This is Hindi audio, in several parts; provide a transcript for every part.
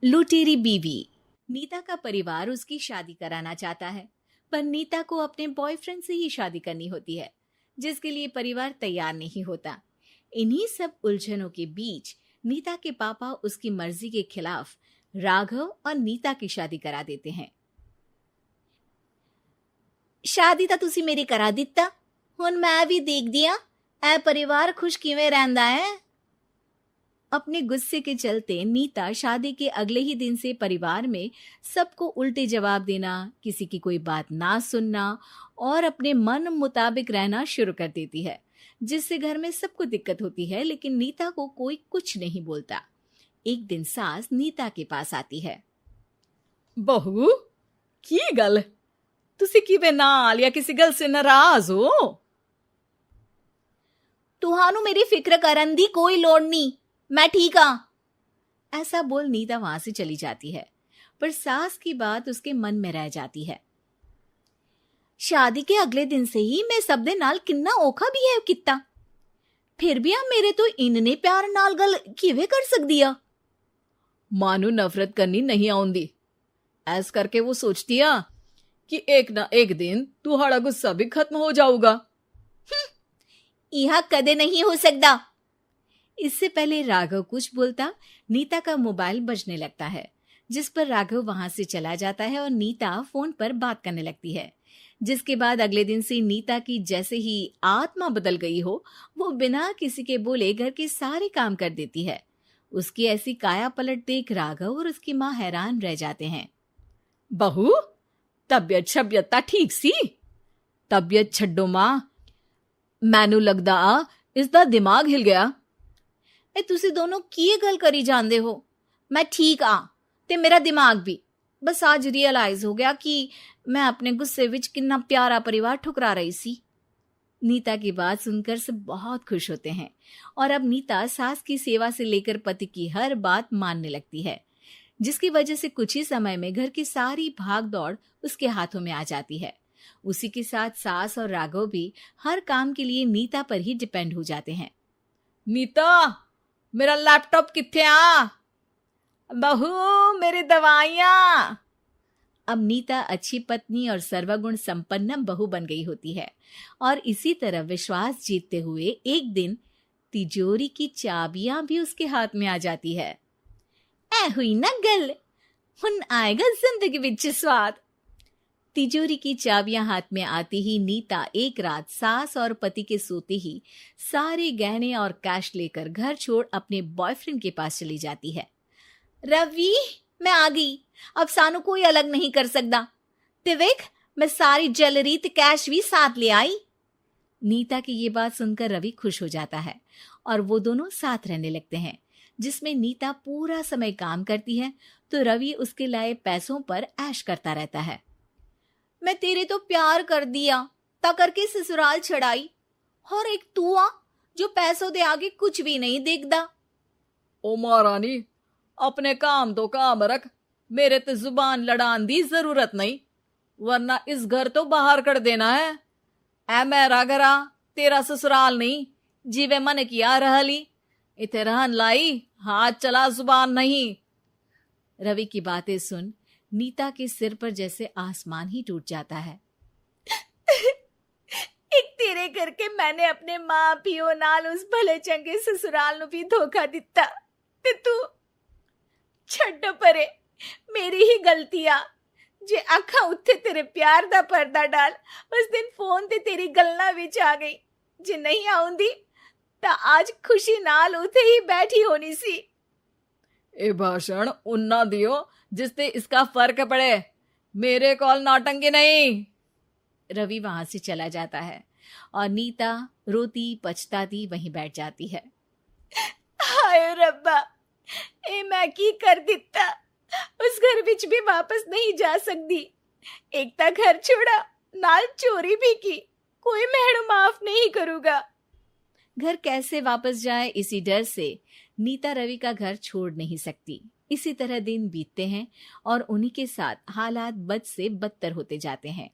लुटेरी बीवी। नीता का परिवार उसकी शादी कराना चाहता है, पर नीता को अपने बॉयफ्रेंड से ही शादी करनी होती है, जिसके लिए परिवार तैयार नहीं होता। इन्हीं सब उलझनों के बीच नीता के पापा उसकी मर्जी के खिलाफ राघव और नीता की शादी करा देते हैं। शादी ਤਾਂ ਤੁਸੀਂ ਮੇਰੀ ਕਰਾ ਦਿੱਤਾ, ਹੁਣ मैं भी देख दिया ए परिवार खुश किवें रहंदा है। अपने गुस्से के चलते नीता शादी के अगले ही दिन से परिवार में सबको उल्टे जवाब देना, किसी की कोई बात ना सुनना और अपने मन मुताबिक रहना शुरू कर देती है, जिससे घर में सबको दिक्कत होती है, लेकिन नीता को कोई कुछ नहीं बोलता। एक दिन सास नीता के पास आती है। बहू, की गल तुसी किवें नाल या किसी गल से नाराज हो? तुहानू मेरी फिक्र करन दी कोई लोड़ नहीं, मैं ठीक हाँ। ऐसा बोल नीता वहां से चली जाती है, पर सास की बात उसके मन में रह जाती है। शादी के अगले दिन से ही मैं सब दे नाल किन्ना औखा बिहेव किता, फिर भी आ मेरे तो इन्ने प्यार नाल गल किवें कर सकदी आ। मां नू नफरत करनी नहीं आउंदी, ऐस करके वो सोचती आ कि एक ना एक दिन तुम्हारा गुस्सा भी खत्म हो जाऊगा। यह कदे नहीं हो सकता। इससे पहले राघव कुछ बोलता, नीता का मोबाइल बजने लगता है, जिस पर राघव वहां से चला जाता है और नीता फोन पर बात करने लगती है। जिसके बाद अगले दिन से नीता की जैसे ही आत्मा बदल गई हो, वो बिना किसी के बोले घर के सारे काम कर देती है। उसकी ऐसी काया पलट देख राघव और उसकी माँ हैरान रह जाते हैं। बहू, तबियत शबियत ता ठीक सी? तबियत छड्डो मां, मैनू लगदा इसदा दिमाग हिल गया। ए तुसी दोनों की गल करी जांदे हो? मैं ठीक आ ते मेरा दिमाग भी। बस आज रियलाइज हो गया कि मैं अपने गुस्से विच कितना प्यारा परिवार ठुकरा रही सी। नीता की बात सुनकर सब बहुत खुश होते हैं और अब नीता सास की सेवा से लेकर पति की हर बात मानने लगती है, जिसकी वजह से कुछ ही समय में घर की सारी भाग दौड़ उसके हाथों में आ जाती है। उसी के साथ सास और राघव भी हर काम के लिए नीता पर ही डिपेंड हो जाते हैं। नीता, मेरा लैपटॉप किथे आ? बहू, मेरी दवाइयां। अब नीता अच्छी पत्नी और सर्वगुण संपन्न बहू बन गई होती है और इसी तरह विश्वास जीतते हुए एक दिन तिजोरी की चाबियां भी उसके हाथ में आ जाती है। ऐ हुई ना गल, हुन आएगा जिंदगी विच स्वाद। तिजोरी की चाबियां हाथ में आती ही नीता एक रात सास और पति के सोते ही सारे गहने और कैश लेकर घर छोड़ अपने बॉयफ्रेंड के पास चली जाती है। रवि, मैं आ गई, अब सानू कोई अलग नहीं कर सकता। ते वेख, मैं सारी ज्वेलरी ते कैश भी साथ ले आई। नीता की ये बात सुनकर रवि खुश हो जाता है और वो दोनों साथ रहने लगते हैं, जिसमें नीता पूरा समय काम करती है तो रवि उसके लाए पैसों पर ऐश करता रहता है। मैं तेरे तो प्यार कर दिया, ता करके ससुराल छड़ाई, और एक तू आ जो पैसों दे आगे कुछ भी नहीं देखदा। ओ महारानी, अपने काम तो काम रख, मेरे ते जुबान लड़ान दी जरूरत नहीं, वरना इस घर तो बाहर कर देना है। ऐ मेरा घरा, तेरा ससुराल नहीं, जीवे मन किया रहली, इथे रहन लाई, हाथ चला जुबान नहीं। रवि की बातें सुन नीता के सिर पर जैसे आसमान ही टूट जाता है। एक तेरे करके मैंने अपने मां पियो नाल उस भले चंगे ससुराल नु भी धोखा दिता, ते तू छड्ड परे, मेरी ही गलती आ। जे अखा उत्थे तेरे प्यार दा पर्दा डाल, उस दिन फोन ते तेरी गल्ला विच आ गई। जे नहीं आउंदी ता आज खुशी नाल उथे ही बैठी होनी सी। ए भाषण उन्ना दियो जिससे इसका फर्क पड़े, मेरे कॉल नौटंकी नहीं। रवि वहां से चला जाता है और नीता रोती पछताती वहीं बैठ जाती है। हाय रब्बा, ए मैं की कर दिता, उस घर विच भी वापस नहीं जा सकती। एक ता घर छोड़ा, नाल चोरी भी की, कोई मेहणु माफ नहीं करूंगा। घर कैसे वापस जाए, इसी डर से नीता रवि का घर छोड़ नहीं सकती। इसी तरह दिन बीतते हैं और उन्हीं के साथ हालात बद से बदतर होते जाते हैं।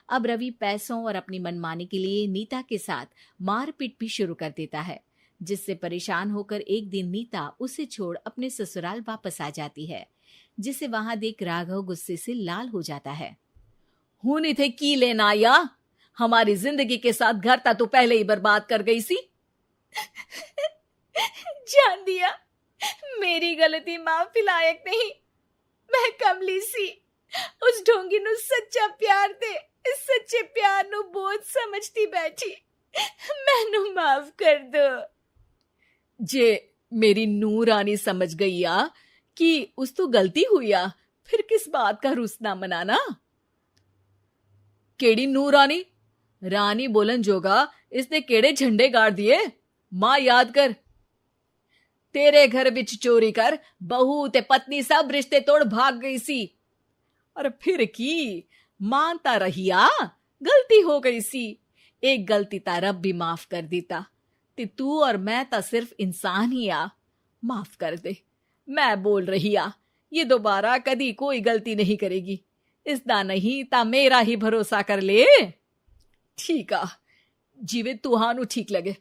अब रवि पैसों और अपनी मनमानी के लिए नीता के साथ मारपीट भी शुरू कर देता है, जिससे परेशान होकर एक दिन नीता उसे छोड़ अपने ससुराल वापस आ जाती है। जिसे वहां देख राघव गुस्से से लाल हो जाता है। हूं थे की लेना या हमारी जिंदगी के साथ घर ता तू पहले ही बर्बाद कर गई सी। जान दिया, मेरी गलती माफी लायक नहीं। मैं कमली सी उस ढोंगी नु सच्चा प्यार दे इस सच्चे प्यार नु बोझ समझती बैठी। मैनू माफ कर दो। जे मेरी नूर रानी समझ गई आ कि उस तो गलती हुई आ, फिर किस बात का रुसना मनाना। केड़ी नूर रानी? रानी बोलन जोगा इसने केड़े झंडे गाड़ दिए? मां याद कर, तेरे घर बिच चोरी कर बहू ते पत्नी सब रिश्ते तोड़ भाग गई सी। और फिर की मानता रहिया, गलती हो गई सी। एक गलती ता रब भी माफ कर देता ते तू और मैं ता सिर्फ इंसान ही आ। माफ कर दे, मैं बोल रही आ ये दोबारा कदी कोई गलती नहीं करेगी। इसदा नहीं ता मेरा ही भरोसा कर ले। ठीक आ, जिवे तुहानू ठीक लगे,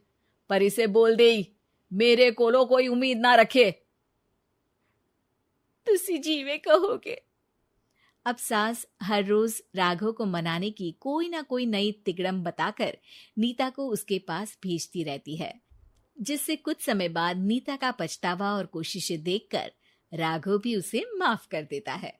पर इसे बोल दे मेरे कोलो कोई उम्मीद ना रखे। तुसी जीवे कहोगे। अब सास हर रोज राघव को मनाने की कोई ना कोई नई तिकड़म बताकर नीता को उसके पास भेजती रहती है, जिससे कुछ समय बाद नीता का पछतावा और कोशिशें देखकर राघव भी उसे माफ कर देता है।